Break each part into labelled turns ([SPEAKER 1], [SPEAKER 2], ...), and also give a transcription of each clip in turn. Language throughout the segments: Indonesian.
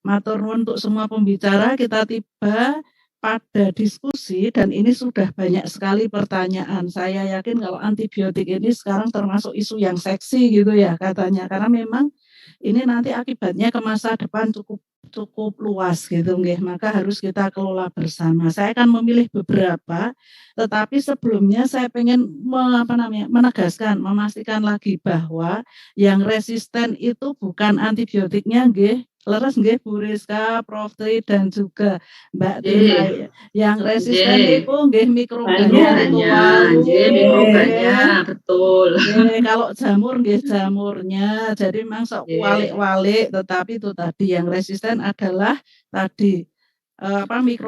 [SPEAKER 1] Matur nuwun untuk semua pembicara, kita tiba pada diskusi dan ini sudah banyak sekali pertanyaan. Saya yakin kalau antibiotik ini sekarang termasuk isu yang seksi gitu ya katanya, karena memang ini nanti akibatnya ke masa depan cukup cukup luas gitu nggih, maka harus kita kelola bersama. Saya akan memilih beberapa, tetapi sebelumnya saya pengen menegaskan, memastikan lagi bahwa yang resisten itu bukan antibiotiknya nggih, leres nggih Bu Rizka, Prof. Tri dan juga Mbak Tina.
[SPEAKER 2] Nggih.
[SPEAKER 1] Yang resisten
[SPEAKER 2] Nggih.
[SPEAKER 1] itu nggih mikrobanya itu
[SPEAKER 2] Mikrobanya,
[SPEAKER 1] wau.
[SPEAKER 2] nggih mikrobanya, betul.
[SPEAKER 1] Nggih, kalau jamur nggih jamurnya. Jadi memang sok
[SPEAKER 2] Nggih.
[SPEAKER 1] walik-walik, tetapi itu tadi yang resisten adalah tadi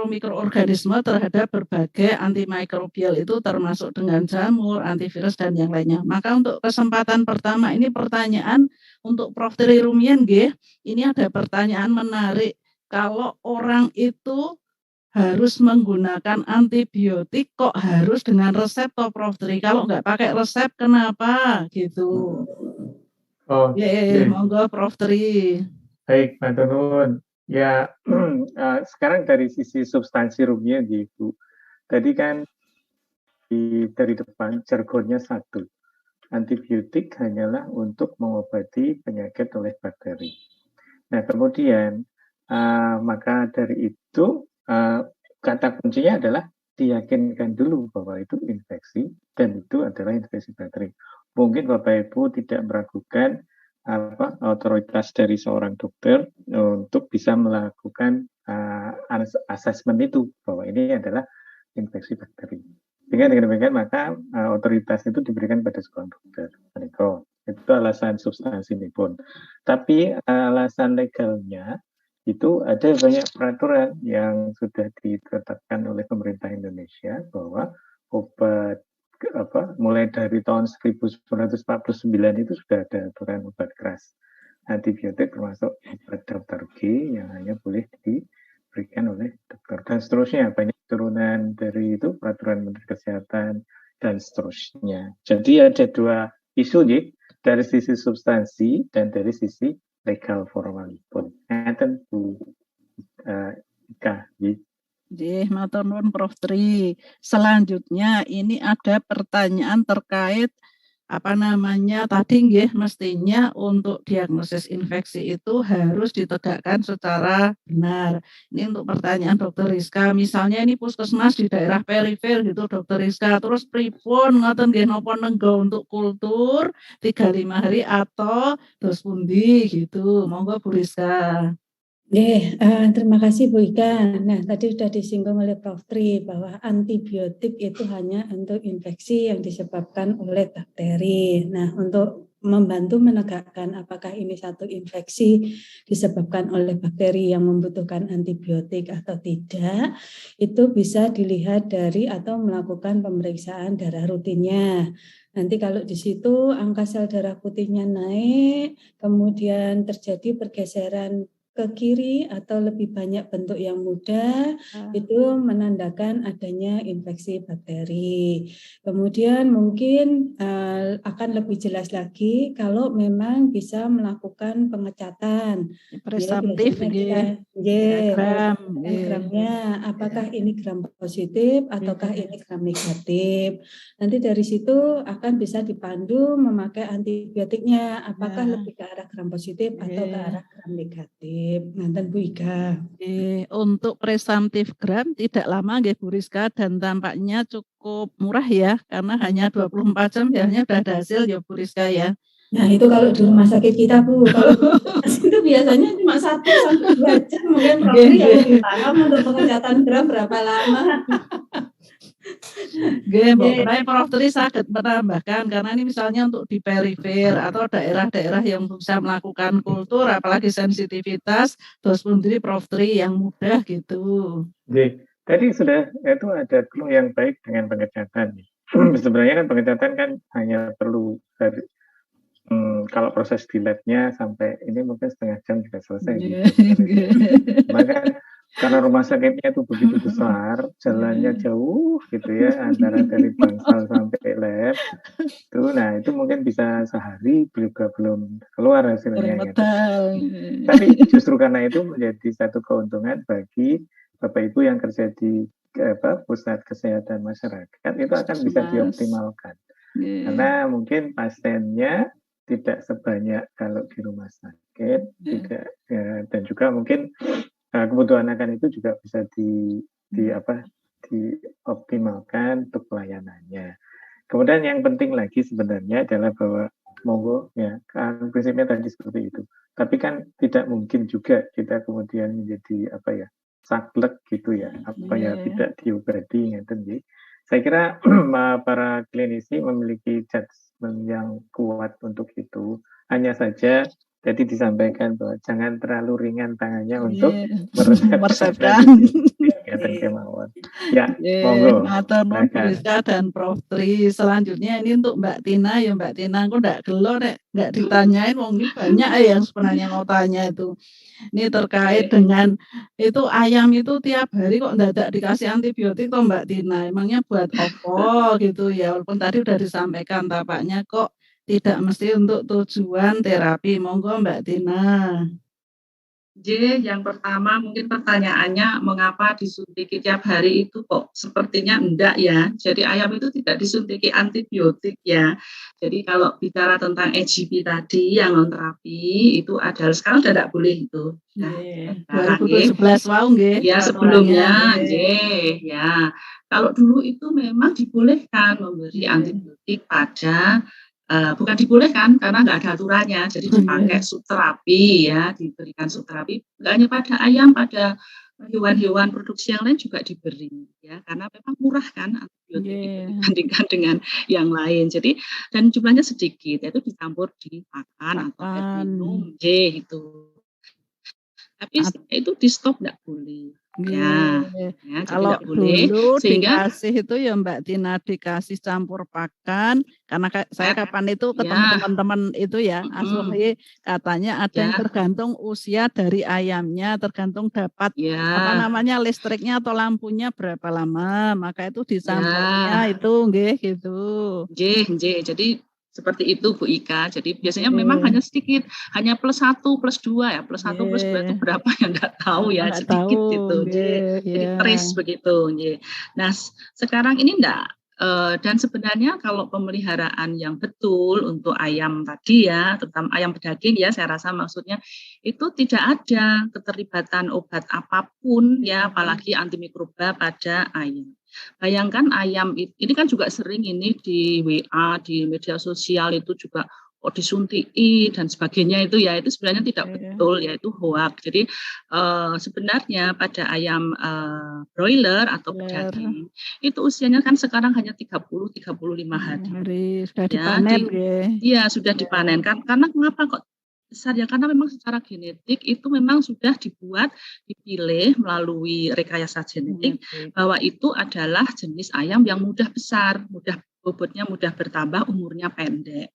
[SPEAKER 1] mikroorganisme terhadap berbagai antimikrobial itu termasuk dengan jamur, antivirus dan yang lainnya. Maka untuk kesempatan pertama ini pertanyaan untuk Prof. Tri Rumian nggih. Ini ada pertanyaan menarik. Kalau orang itu harus menggunakan antibiotik kok harus dengan resep toh Prof. Tri? Kalau nggak pakai resep kenapa gitu?
[SPEAKER 3] Oh,
[SPEAKER 1] Monggo Prof. Tri.
[SPEAKER 3] Baik, Mbak Tunun. Ya, sekarang dari sisi substansi rumian gitu. Tadi kan dari depan jargonnya satu. Antibiotik hanyalah untuk mengobati penyakit oleh bakteri. Nah, kemudian maka dari itu kata kuncinya adalah diyakinkan dulu bahwa itu infeksi dan itu adalah infeksi bakteri. Mungkin Bapak Ibu tidak meragukan otoritas dari seorang dokter untuk bisa melakukan asesmen itu bahwa ini adalah infeksi bakteri. Dengan demikian maka otoritas itu diberikan pada seorang dokter. Itu alasan substansi ini pun. Tapi alasan legalnya itu ada banyak peraturan yang sudah ditetapkan oleh pemerintah Indonesia bahwa obat mulai dari tahun 1949 itu sudah ada aturan obat keras antibiotik termasuk obat daftar G yang hanya boleh diberikan oleh dokter dan seterusnya, banyak turunan dari itu peraturan Menteri Kesehatan dan seterusnya. Jadi ada dua isu nih, dari sisi substansi dan dari sisi legal formalipun. Ngaten Bu Ika.
[SPEAKER 1] Matur nuwun Prof. Tri. Selanjutnya ini ada pertanyaan terkait tadi nggih mestinya untuk diagnosis infeksi itu harus ditegakkan secara benar. Ini untuk pertanyaan Dokter Rizka, misalnya ini puskesmas di daerah perifer gitu Dokter Rizka, terus pripun ngoten nggih napa nenggo untuk kultur 35 hari atau terus pundi gitu. Monggo Bu Rizka.
[SPEAKER 4] Terima kasih Bu Ika. Nah, tadi sudah disinggung oleh Prof. Tri bahwa antibiotik itu hanya untuk infeksi yang disebabkan oleh bakteri. Nah, untuk membantu menegakkan apakah ini satu infeksi disebabkan oleh bakteri yang membutuhkan antibiotik atau tidak, itu bisa dilihat dari atau melakukan pemeriksaan darah rutinnya. Nanti kalau di situ angka sel darah putihnya naik, kemudian terjadi pergeseran ke kiri atau lebih banyak bentuk yang mudah, itu menandakan adanya infeksi bakteri. Kemudian mungkin akan lebih jelas lagi kalau memang bisa melakukan pengecatan.
[SPEAKER 1] Presumptif
[SPEAKER 4] gramnya, apakah ini gram positif ataukah ini gram negatif. Nanti dari situ akan bisa dipandu memakai antibiotiknya, apakah lebih ke arah gram positif atau ke arah gram negatif. Nanten Bu Ika.
[SPEAKER 1] Untuk presumptif gram tidak lama nggih Bu Rizka dan tampaknya cukup murah ya karena hanya 24 jam biasanya sudah ada hasil ya Bu Rizka ya.
[SPEAKER 4] Nah itu kalau di rumah sakit kita Bu, kalau itu biasanya cuma 1 sampai 2 jam mungkin Prof. yang lebih paham untuk pengecatan gram berapa lama.
[SPEAKER 1] Prof. Tri saged menambahkan karena ini misalnya untuk di perifer atau daerah-daerah yang bisa melakukan kultur apalagi sensitivitas terus pundri Prof. Tri yang mudah gitu.
[SPEAKER 3] Tadi sudah itu ada clue yang baik dengan pengecatan. Sebenarnya kan pengecatan kan hanya perlu dari kalau proses di labnya sampai ini mungkin setengah jam sudah selesai. Maka karena rumah sakitnya itu begitu besar, jalannya jauh gitu ya, antara dari bangsal sampai lab. Nah itu mungkin bisa sehari juga belum keluar hasilnya. Gitu. Tapi justru karena itu menjadi satu keuntungan bagi Bapak Ibu yang kerja di pusat kesehatan masyarakat, itu akan bisa dioptimalkan. Karena mungkin pasiennya tidak sebanyak kalau di rumah sakit, tidak dan juga mungkin kebutuhan akan itu juga bisa dioptimalkan untuk pelayanannya. Kemudian yang penting lagi sebenarnya adalah bahwa monggo ya, kan prinsipnya tadi seperti itu. Tapi kan tidak mungkin juga kita kemudian menjadi saklek gitu ya, tidak diobati ngeten. Saya kira para klinisi memiliki judgement yang kuat untuk itu. Hanya saja jadi disampaikan bahwa jangan terlalu ringan tangannya untuk meresepkan kegiatan kemauan. Ya, monggo.
[SPEAKER 1] Matur nuwun Bu Rizka dan Prof Tri. Selanjutnya ini untuk Mbak Tina ya, Mbak Tina aku ndak gelo nek nggak ditanyain, wong ini banyak yang sebenarnya mau tanya itu. Ini terkait dengan itu ayam itu tiap hari kok mendadak dikasih antibiotik toh Mbak Tina. Emangnya buat apa gitu ya? Walaupun tadi udah disampaikan tampaknya kok tidak mesti untuk tujuan terapi. Monggo Mbak Tina.
[SPEAKER 2] Yang pertama mungkin pertanyaannya mengapa disuntik tiap hari itu kok sepertinya enggak ya. Jadi ayam itu tidak disuntik antibiotik ya. Jadi kalau bicara tentang EGP tadi yang non terapi itu adalah sekarang sudah tidak boleh itu.
[SPEAKER 1] Nah, 2011 wow nggih.
[SPEAKER 2] Ya sebelumnya ya. Kalau dulu itu memang dibolehkan memberi antibiotik pada bukan dibolehkan karena nggak ada aturannya, jadi dipakai subterapi ya, diberikan subterapi nggak hanya pada ayam, pada hewan-hewan produksi yang lain juga diberi ya, karena memang murah kan antibiotik dibandingkan dengan yang lain. Jadi dan jumlahnya sedikit, itu dicampur dimakan atau minum itu. Tapi itu di stop nggak boleh. Ya,
[SPEAKER 1] kalau dulu sehingga dikasih itu ya Mbak Tina dikasih campur pakan karena saya kapan itu ketemu teman-teman itu ya asli katanya ada yang tergantung usia dari ayamnya, tergantung dapat listriknya atau lampunya berapa lama, maka itu dicampurnya itu gitu.
[SPEAKER 2] Jadi seperti itu Bu Ika. Jadi biasanya memang hanya sedikit, hanya +1, +2 ya. +1, +2 itu berapa ya enggak tahu ya, sedikit gitu. Jadi trace begitu. Nah, sekarang ini enggak. Dan sebenarnya kalau pemeliharaan yang betul untuk ayam tadi ya, terutama ayam pedaging ya, saya rasa maksudnya itu tidak ada keterlibatan obat apapun ya, apalagi antimikroba pada ayam. Bayangkan ayam ini kan juga sering ini di WA, di media sosial itu juga disuntiki dan sebagainya itu ya, itu sebenarnya tidak betul ya, itu hoax. Jadi sebenarnya pada ayam broiler atau pedaging itu usianya kan sekarang hanya 30-35 hari.
[SPEAKER 1] Sudah dipanen
[SPEAKER 2] sudah dipanen kan. Karena kenapa kok besar ya, karena memang secara genetik itu memang sudah dipilih melalui rekayasa genetik bahwa itu adalah jenis ayam yang mudah besar, bobotnya mudah bertambah, umurnya pendek,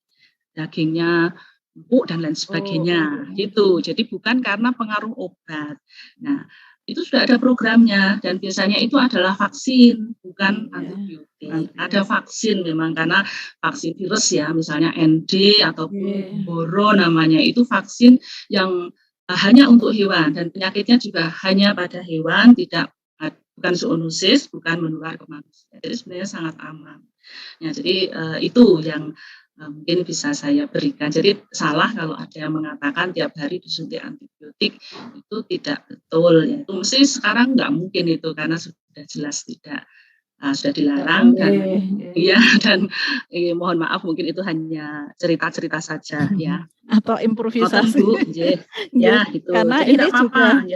[SPEAKER 2] dagingnya empuk dan lain sebagainya gitu. Jadi bukan karena pengaruh obat. Nah, itu sudah ada programnya dan biasanya itu adalah vaksin, bukan antibiotik. Ada vaksin memang karena vaksin virus ya, misalnya ND atau Boro namanya, itu vaksin yang hanya untuk hewan dan penyakitnya juga hanya pada hewan, bukan zoonosis, bukan menular ke manusia. Jadi sebenarnya sangat aman. Ya, jadi itu yang mungkin bisa saya berikan. Jadi salah kalau ada yang mengatakan tiap hari disuntik antibiotik, itu tidak betul. Ya. Itu mesti sekarang nggak mungkin itu karena sudah jelas tidak sudah dilarang dan mohon maaf mungkin itu hanya cerita-cerita saja ya.
[SPEAKER 1] Atau improvisasi.
[SPEAKER 2] Ya gitu.
[SPEAKER 1] Karena
[SPEAKER 2] jadi
[SPEAKER 1] ini juga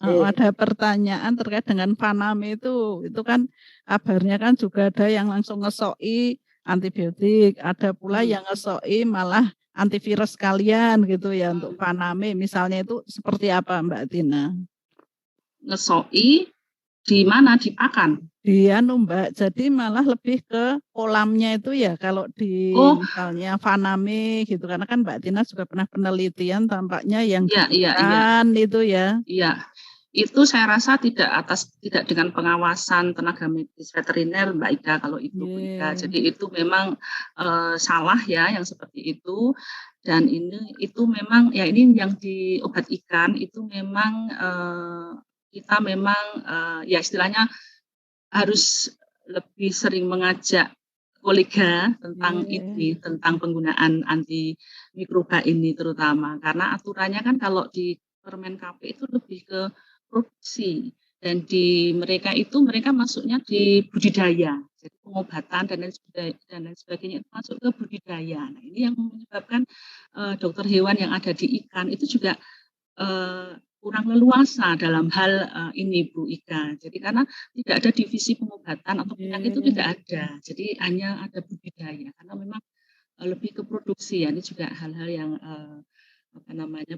[SPEAKER 2] ada
[SPEAKER 1] pertanyaan terkait dengan Faname itu kan kabarnya kan juga ada yang langsung ngesoi antibiotik, ada pula yang ngesoi malah antivirus sekalian gitu ya untuk Faname misalnya, itu seperti apa Mbak Tina?
[SPEAKER 2] Ngesoi di mana? Di pakan?
[SPEAKER 1] Mbak, jadi malah lebih ke kolamnya itu ya kalau di
[SPEAKER 2] Oh,
[SPEAKER 1] misalnya Faname gitu, karena kan Mbak Tina juga pernah penelitian tampaknya yang di
[SPEAKER 2] iya.
[SPEAKER 1] ikan itu ya.
[SPEAKER 2] Iya, itu saya rasa tidak dengan pengawasan tenaga medis veteriner Mbak Ida kalau itu Bu Ida. Jadi itu memang salah ya yang seperti itu. Dan itu memang ya ini yang di obat ikan itu memang kita memang ya istilahnya harus lebih sering mengajak kolega tentang ini, tentang penggunaan anti mikroba ini terutama. Karena aturannya kan kalau di Permen KP itu lebih ke produksi dan di mereka masuknya di budidaya. Jadi pengobatan dan lain sebagainya itu masuk ke budidaya. Nah, ini yang menyebabkan dokter hewan yang ada di ikan itu juga kurang leluasa dalam hal ini Bu Ika. Jadi karena tidak ada divisi pengobatan atau penyakit itu tidak ada. Jadi hanya ada budidaya karena memang lebih ke produksi ya. Ini juga hal-hal yang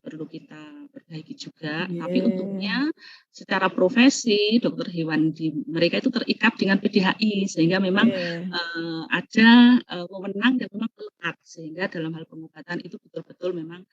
[SPEAKER 2] perlu kita perbaiki juga. Tapi untungnya secara profesi dokter hewan di mereka itu terikat dengan PDHI sehingga memang ada wewenang dan memang melekat sehingga dalam hal pengobatan itu betul-betul memang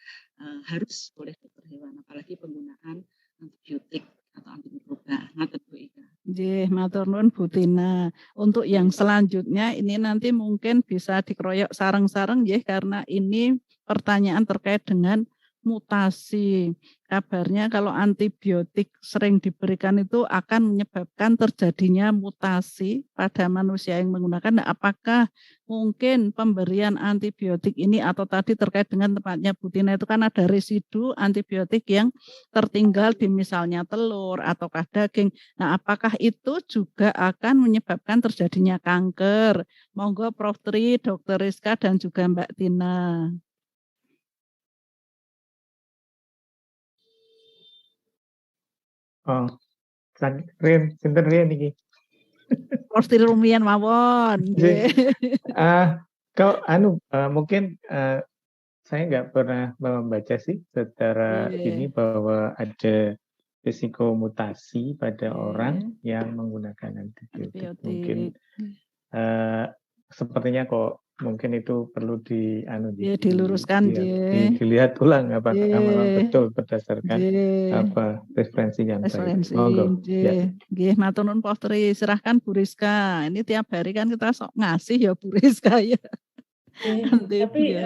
[SPEAKER 2] harus oleh dokter hewan apalagi penggunaan antibiotik atau antimikroba. Ngatur Bu Ika.
[SPEAKER 1] Nggih, matur nuwun Bu Tina. Untuk yang selanjutnya ini nanti mungkin bisa dikeroyok sareng-sareng nggih karena ini pertanyaan terkait dengan mutasi. Kabarnya kalau antibiotik sering diberikan itu akan menyebabkan terjadinya mutasi pada manusia yang menggunakan. Nah, apakah mungkin pemberian antibiotik ini atau tadi terkait dengan tempatnya Bu Tina itu kan ada residu antibiotik yang tertinggal di misalnya telur ataukah daging. Nah, apakah itu juga akan menyebabkan terjadinya kanker? Monggo Prof. Tri, Dr. Rizka dan juga Mbak Tina.
[SPEAKER 3] Oh, Rin, sinten Rin iki?
[SPEAKER 1] Prof. Tri rumiyin mawon.
[SPEAKER 3] Kalau mungkin saya nggak pernah membaca sih secara ini bahwa ada risiko mutasi pada orang yang menggunakan antibiotik. Mungkin sepertinya kok mungkin itu perlu
[SPEAKER 1] diluruskan,
[SPEAKER 3] dilihat ulang apakah memang betul berdasarkan referensi yang baik. Monggo.
[SPEAKER 1] Nggih, matur nuwun Prof. Tri. Silahkan Bu Rizka. Ini tiap hari kan kita sok ngasih ya Bu Rizka ya.
[SPEAKER 4] Tapi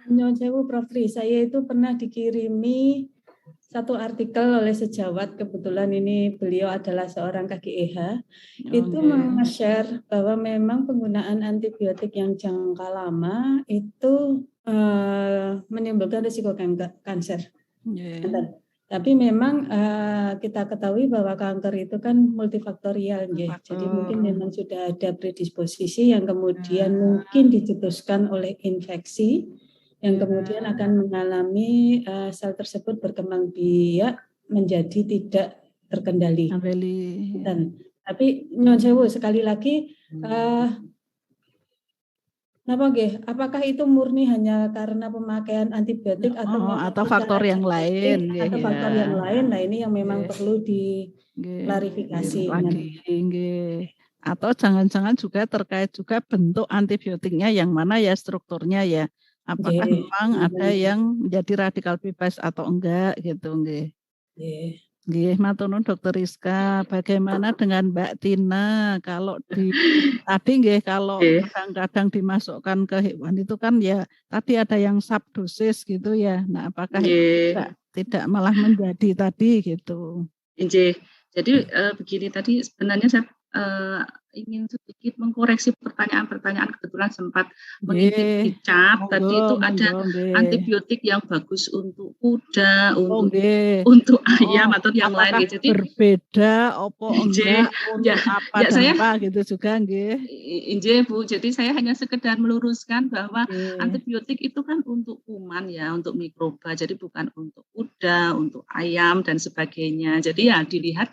[SPEAKER 4] nyuwun sewu Prof. Tri, saya itu pernah dikirimi satu artikel oleh sejawat, kebetulan ini beliau adalah seorang KGEH, itu meng-share bahwa memang penggunaan antibiotik yang jangka lama itu menimbulkan risiko kanker. Tapi memang kita ketahui bahwa kanker itu kan multifaktorial, jadi mungkin memang sudah ada predisposisi yang kemudian mungkin dicetuskan oleh infeksi, yang kemudian akan mengalami sel tersebut berkembang biak menjadi tidak terkendali. Tapi nyuwun sewu sekali lagi, apakah itu murni hanya karena pemakaian antibiotik
[SPEAKER 1] atau faktor yang lain?
[SPEAKER 4] Atau faktor yang lain? Nah ini yang memang perlu diklarifikasi.
[SPEAKER 1] Atau jangan-jangan juga terkait juga bentuk antibiotiknya yang mana ya strukturnya ya. Apakah memang ada yang menjadi radikal bebas atau enggak gitu nggih. Nggih, matur nuwun Dr. Rizka. Bagaimana dengan Mbak Tina? Kalau tadi nggih kalau kadang-kadang dimasukkan ke hewan itu kan ya tadi ada yang subdosis gitu ya. Nah, apakah itu tidak malah menjadi tadi gitu.
[SPEAKER 2] Jadi begini tadi sebenarnya saya ingin sedikit mengkoreksi pertanyaan-pertanyaan, kebetulan sempat mengintip di chat tadi itu ada antibiotik yang bagus untuk kuda, untuk ayam atau yang lain.
[SPEAKER 1] Jadi berbeda enggak untuk apa dan apa gitu juga
[SPEAKER 2] Bu. Jadi saya hanya sekedar meluruskan bahwa antibiotik itu kan untuk kuman ya, untuk mikroba. Jadi bukan untuk kuda, untuk ayam dan sebagainya. Jadi ya dilihat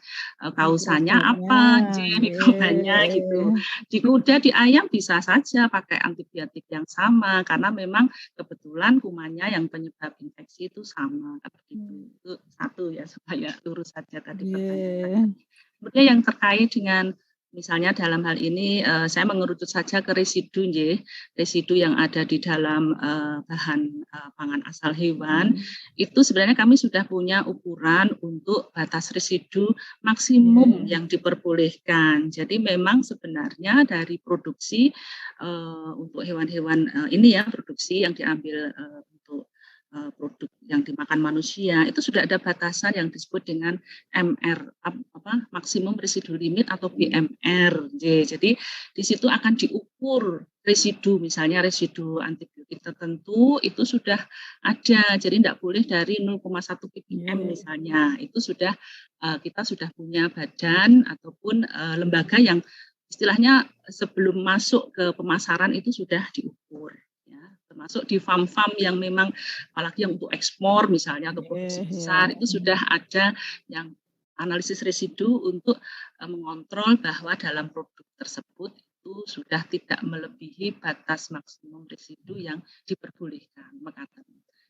[SPEAKER 2] kausanya apa, mikrobanya gitu. Di kuda, di ayam bisa saja pakai antibiotik yang sama karena memang kebetulan kumannya yang penyebab infeksi itu sama. Itu satu ya supaya lurus saja tadi pertanyaan. Kemudian yang terkait dengan Misalnya dalam hal ini saya mengerucut saja ke residu yang ada di dalam bahan pangan asal hewan. Itu sebenarnya kami sudah punya ukuran untuk batas residu maksimum yang diperbolehkan. Jadi memang sebenarnya dari produksi untuk hewan-hewan ini ya, produksi yang diambil untuk produk yang dimakan manusia itu sudah ada batasan yang disebut dengan MR maksimum residu limit atau BMR. Jadi di situ akan diukur residu, misalnya residu antibiotik tertentu itu sudah ada, jadi tidak boleh dari 0,1 ppm misalnya. Itu sudah kita sudah punya badan ataupun lembaga yang istilahnya sebelum masuk ke pemasaran itu sudah diukur. Termasuk di farm-farm yang memang apalagi yang untuk ekspor misalnya atau produksi besar itu sudah ada yang analisis residu untuk mengontrol bahwa dalam produk tersebut itu sudah tidak melebihi batas maksimum residu yang diperbolehkan.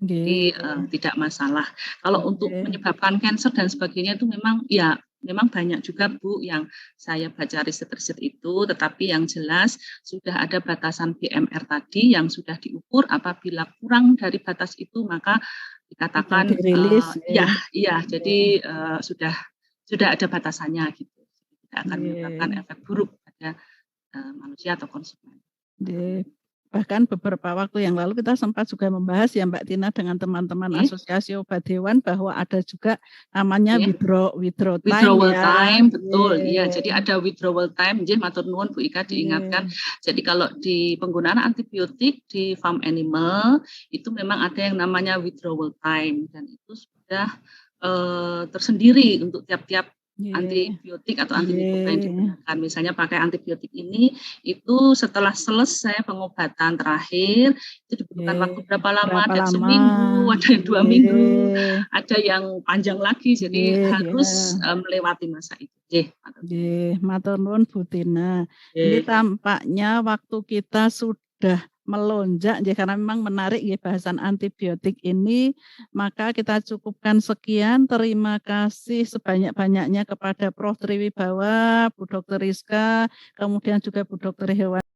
[SPEAKER 2] Jadi tidak masalah. Kalau untuk menyebabkan kanker dan sebagainya itu memang banyak juga Bu yang saya baca riset-riset itu, tetapi yang jelas sudah ada batasan BMR tadi yang sudah diukur, apabila kurang dari batas itu maka dikatakan jadi sudah ada batasannya gitu. Tidak akan menyebabkan efek buruk pada manusia atau konsumen.
[SPEAKER 1] Bahkan beberapa waktu yang lalu kita sempat juga membahas ya Mbak Tina dengan teman-teman Asosiasi Obat Hewan bahwa ada juga namanya withdrawal time.
[SPEAKER 2] Betul. Iya, jadi ada withdrawal time. Matur nuwun Bu Ika diingatkan. Jadi kalau di penggunaan antibiotik di farm animal itu memang ada yang namanya withdrawal time dan itu sudah tersendiri untuk tiap-tiap antibiotik atau antimikroba yang digunakan. Misalnya pakai antibiotik ini itu setelah selesai pengobatan terakhir itu dibutuhkan waktu berapa lama? Ada seminggu, ada yang 2 minggu, ada yang panjang lagi. Jadi harus melewati masa itu.
[SPEAKER 1] Matur nuwun Bu Tina. Ini tampaknya waktu kita sudah melonjak karena memang menarik bahasan antibiotik ini, maka kita cukupkan sekian. Terima kasih sebanyak-banyaknya kepada Prof. Triwibawa, Bu Dr. Rizka, kemudian juga Bu Dr. Hewan